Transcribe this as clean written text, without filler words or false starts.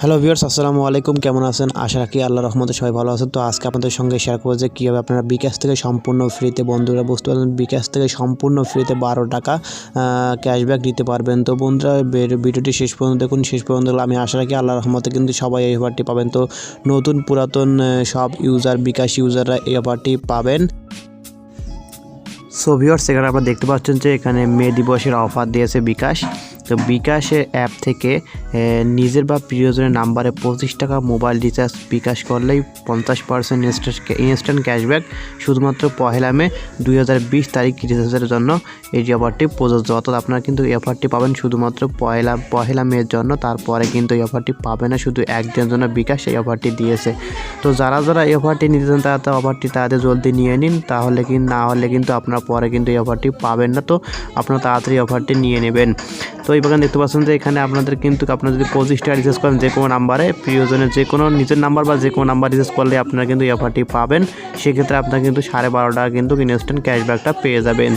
Hello viewers, আসসালামু আলাইকুম। কেমন আছেন? আশা রাখি আল্লাহর রহমতে সবাই ভালো আছেন। তো আজকে আপনাদের সঙ্গে শেয়ার করব যে কীভাবে আপনারা বিকাশ থেকে সম্পূর্ণ ফ্রিতে, বন্ধুরা বুঝতে পারবেন, বিকাশ থেকে সম্পূর্ণ ফ্রিতে 12 টাকা ক্যাশব্যাক নিতে পারবেন। তো বন্ধুরা ভিডিওটি শেষ পর্যন্ত দেখুন। শেষ পর্যন্ত আমি আশা রাখি আল্লাহর রহমতে কিন্তু সবাই এই অফারটি পাবেন। তো নতুন পুরাতন সব ইউজার, বিকাশ ইউজাররা এই অফারটি পাবেন। সো ভিউয়ার্স, এখানে আপনারা দেখতে পাচ্ছেন যে এখানে মে দিবসের অফার দিয়েছে বিকাশ। তো বিকাশের অ্যাপ থেকে নিজের বা প্রিয়জনের নাম্বারে 25 টাকা মোবাইল রিচার্জ বিকাশ করলেই 50% ইনস্ট্যান্ট ক্যাশব্যাক শুধুমাত্র পহেলা মে 2020 তারিখ রিচার্জের জন্য এই অফারটি প্রযোজ্য। অর্থাৎ আপনারা কিন্তু এই অফারটি পাবেন শুধুমাত্র পহেলা মের জন্য। তারপরে কিন্তু এই অফারটি পাবে না, শুধু একদিনের জন্য বিকাশ এই অফারটি দিয়েছে। তো যারা এই অফারটি নিতে চান তারা অফারটি তাদের জলদি নিয়ে নিন, তাহলে না হলে কিন্তু আপনারা পরে কিন্তু এই অফারটি পাবেন না। তো আপনারা তাড়াতাড়ি অফারটি নিয়ে নেবেন। তো এই বাগান দেখতে পাচ্ছেন যে এখানে আপনাদের কিন্তু আপনারা যদি 25 টাকা রিচার্জ করেন যে কোনো নাম্বারে, প্রিয়জনের যে কোনো নিজের নাম্বার বা যে কোনো নাম্বার রিচার্জ করলে আপনারা কিন্তু এই অফারটি পাবেন। সেক্ষেত্রে আপনারা কিন্তু 12.5 টাকা কিন্তু ইনস্ট্যান্ট ক্যাশব্যাকটা পেয়ে যাবেন।